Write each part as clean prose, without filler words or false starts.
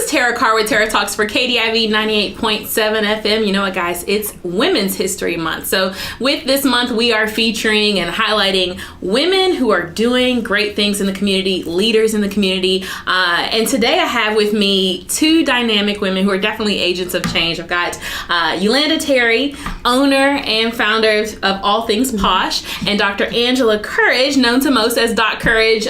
is Tara Carr with Tara Talks for KDIV 98.7 FM. You know what, guys? It's Women's History Month. So with this month, we are featuring and highlighting women who are doing great things in the community, leaders in the community. And today I have with me two dynamic women who are definitely agents of change. I've got Ulanda Terry, owner and founder of all things Posh, and Dr. Angela Courage, known to most as Doc Courage,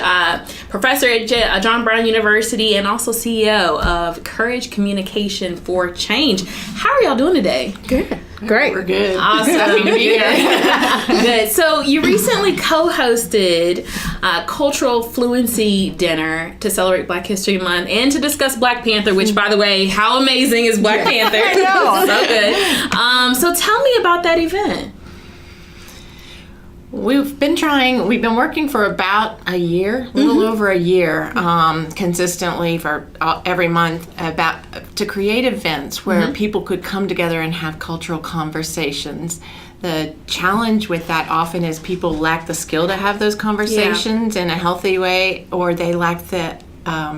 professor at John Brown University, and also CEO of Courage Communication for Change. How are y'all doing today? Good. Great. We're good. Awesome. Happy to be here. Good. So you recently co-hosted Cultural Fluency Dinner to celebrate Black History Month and to discuss Black Panther, which, by the way, how amazing is Black Panther? I know. So good. So tell me about that event. We've been working for about a year, a little over a year, consistently for every month to create events where people could come together and have cultural conversations. The challenge with that often is people lack the skill to have those conversations in a healthy way, or they lack the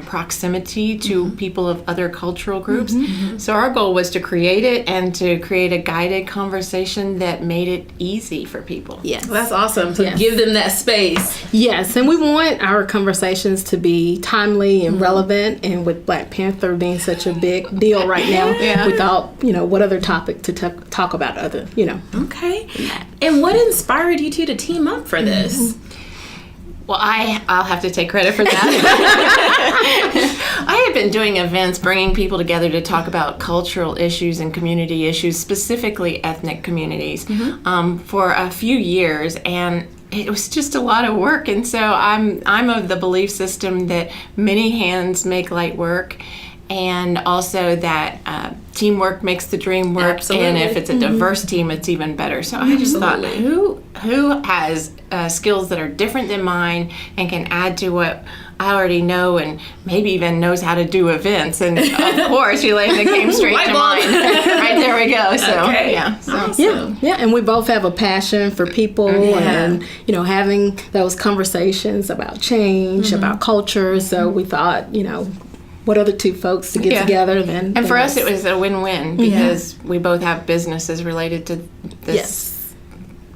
proximity to people of other cultural groups. So our goal was to create it and to create a guided conversation that made it easy for people. Yes. Well, that's awesome. So give them that space. Yes, and we want our conversations to be timely and relevant, and with Black Panther being such a big deal right now, we thought, what other topic to talk about other, Okay. And what inspired you two to team up for this? Well, I'll have to take credit for that. I had been doing events bringing people together to talk about cultural issues and community issues, specifically ethnic communities, for a few years, and it was just a lot of work. And so I'm of the belief system that many hands make light work, and also that teamwork makes the dream work. Absolutely. And if it's a diverse team, it's even better. So I just thought, who has skills that are different than mine and can add to what I already know, and maybe even knows how to do events. And of course, Ulanda came straight to mind. Right, there we go. So Awesome. Yeah, and we both have a passion for people and, having those conversations about change, about culture. So we thought, what other two folks to get together than And for us, it was a win-win because we both have businesses related to this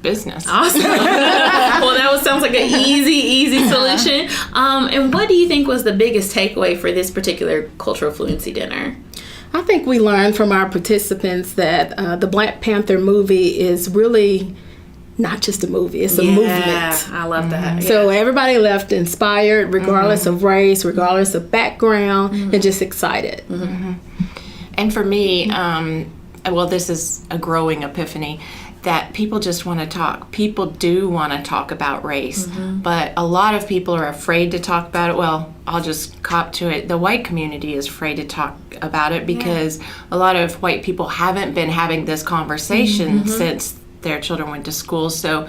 business. Awesome. Well, that sounds like an easy solution. And what do you think was the biggest takeaway for this particular Cultural Fluency Dinner? I think we learned from our participants that the Black Panther movie is really not just a movie, it's a movement. I love that. So everybody left inspired, regardless of race, regardless of background, and just excited. And for me, this is a growing epiphany, that people just want to talk. People do want to talk about race, but a lot of people are afraid to talk about it. Well, I'll just cop to it. The white community is afraid to talk about it because a lot of white people haven't been having this conversation since their children went to school. So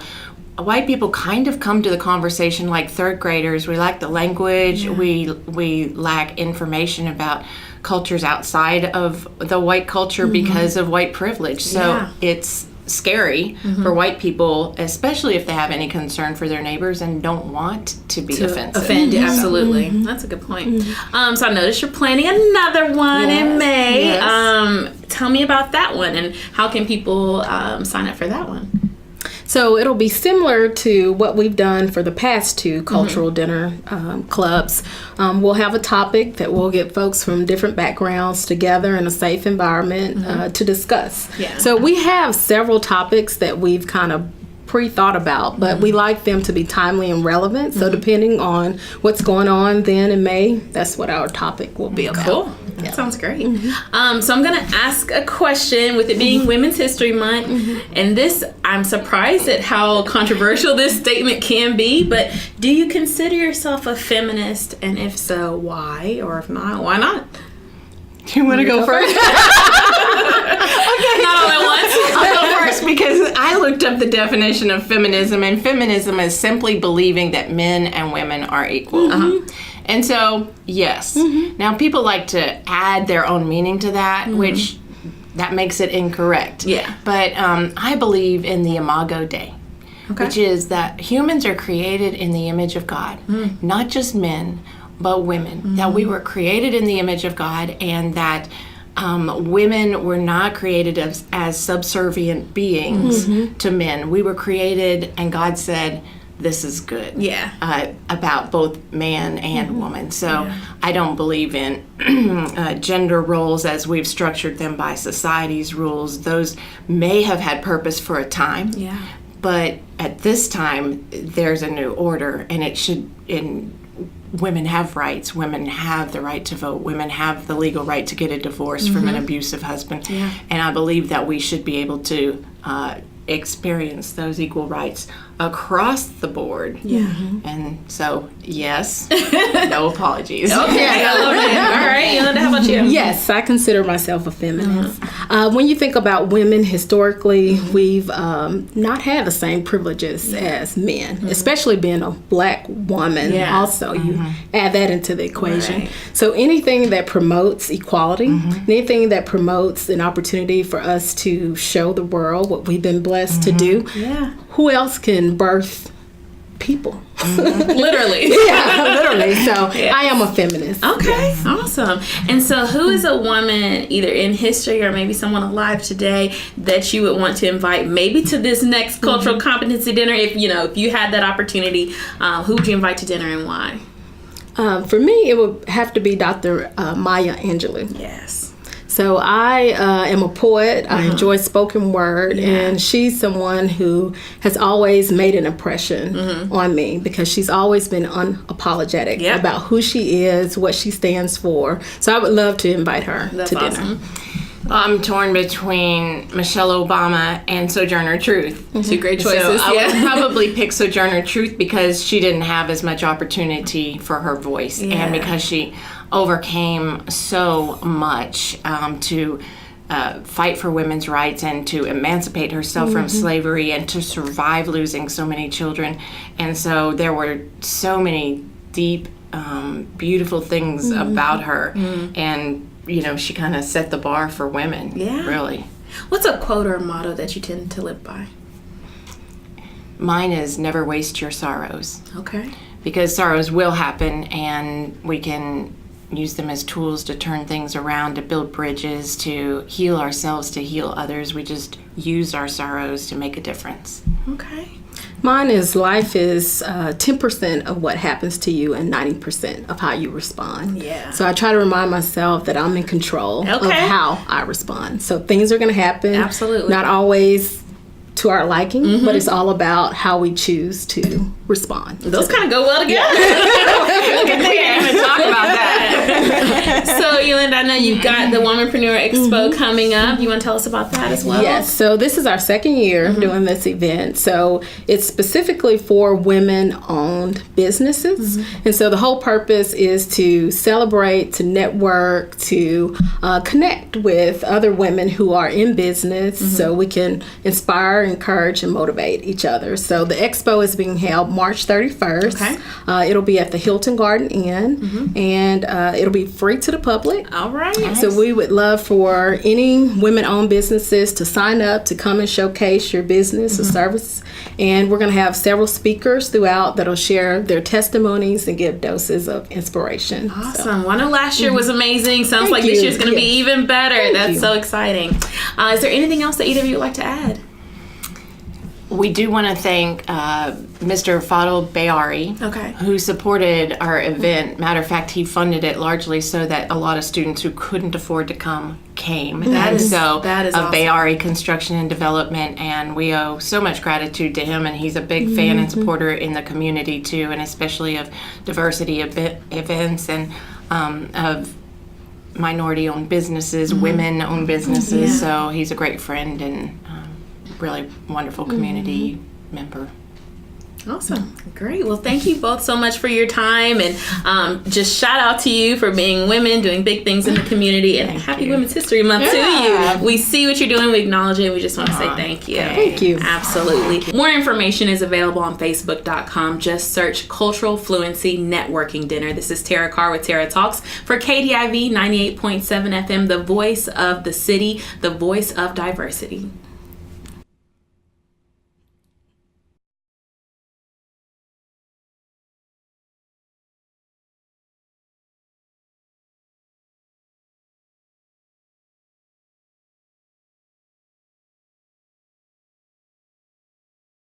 white people kind of come to the conversation like third graders. We lack the language. We lack information about cultures outside of the white culture because of white privilege. So it's scary for white people, especially if they have any concern for their neighbors and don't want to be offensive. Absolutely. That's a good point. So I noticed you're planning another one in May. Tell me about that one, and how can people sign up for that one? So it'll be similar to what we've done for the past two cultural dinner clubs. We'll have a topic that we'll get folks from different backgrounds together in a safe environment to discuss. So we have several topics that we've kind of pre-thought about, but we like them to be timely and relevant. So depending on what's going on then in May, that's what our topic will be about. Cool. That sounds great. So I'm going to ask a question, with it being Women's History Month, and this, I'm surprised at how controversial this statement can be, but do you consider yourself a feminist, and if so, why? Or if not, why not? Do you want to go first? Okay. Not all at once. I'll go first because I looked up the definition of feminism, and feminism is simply believing that men and women are equal. And so, yes. Now, people like to add their own meaning to that, which that makes it incorrect. But I believe in the Imago Dei, which is that humans are created in the image of God, not just men but women. That we were created in the image of God, and that women were not created as subservient beings to men. We were created, and God said, this is good. About both man and woman. So I don't believe in gender roles as we've structured them by society's rules. Those may have had purpose for a time. But at this time, there's a new order, and it should. Women have rights. Women have the right to vote. Women have the legal right to get a divorce from an abusive husband. And I believe that we should be able to experience those equal rights across the board. And so, yes, no apologies. Okay, I love it. All right, Ulanda, how about you? Yes, I consider myself a feminist. When you think about women historically, we've not had the same privileges as men, especially being a black woman. Also, you add that into the equation. So anything that promotes equality, anything that promotes an opportunity for us to show the world what we've been blessed to do, who else can birth people? Literally. Literally. So I am a feminist. Okay, awesome. And so who is a woman, either in history or maybe someone alive today, that you would want to invite maybe to this next cultural competency dinner? If you had that opportunity, who would you invite to dinner and why? For me, it would have to be Dr. Maya Angelou. Yes. So I am a poet. I enjoy spoken word, and she's someone who has always made an impression on me because she's always been unapologetic about who she is, what she stands for. So I would love to invite her to dinner. I'm torn between Michelle Obama and Sojourner Truth. Two great choices. So I would probably pick Sojourner Truth because she didn't have as much opportunity for her voice, and because she overcame so much to fight for women's rights and to emancipate herself from slavery and to survive losing so many children. And so there were so many deep, beautiful things about her. And she kind of set the bar for women, really. What's a quote or a motto that you tend to live by? Mine is never waste your sorrows. Okay. Because sorrows will happen, and we can use them as tools to turn things around, to build bridges, to heal ourselves, to heal others. We just use our sorrows to make a difference. Okay. Mine is life is 10% of what happens to you and 90% of how you respond. So I try to remind myself that I'm in control of how I respond. So things are going to happen. Absolutely. Not always to our liking, but it's all about how we choose to respond. Those kind of go well together. We can't even talk about that. So, Ulanda, I know you've got the Womanpreneur Expo coming up. You want to tell us about that as well? Yes. So this is our second year doing this event. So it's specifically for women-owned businesses. And so the whole purpose is to celebrate, to network, to connect with other women who are in business so we can inspire, encourage, and motivate each other. So the expo is being held March 31st. It'll be at the Hilton Garden Inn, and it'll be free to the public. All right. So we would love for any women-owned businesses to sign up to come and showcase your business or service. And we're going to have several speakers throughout that'll share their testimonies and give doses of inspiration. Awesome. So. Well, I know last year was amazing. Sounds like this year's going to be even better. That's so exciting. Is there anything else that either of you would like to add? We do want to thank Mr. Fadil Bayari, who supported our event. Matter of fact, he funded it largely so that a lot of students who couldn't afford to come came. That is awesome. Bayari Construction and Development, and we owe so much gratitude to him, and he's a big fan and supporter in the community too, and especially of diversity events and of minority-owned businesses, women-owned businesses. So he's a great friend and really wonderful community member. Awesome. Great. Well, thank you both so much for your time, and just shout out to you for being women, doing big things in the community, and happy Women's History Month to you. We see what you're doing, we acknowledge it, and we just want to say thank you. Thank you. Absolutely. More information is available on Facebook.com. Just search Cultural Fluency Networking Dinner. This is Tara Carr with Tara Talks for KDIV 98.7 FM, the voice of the city, the voice of diversity.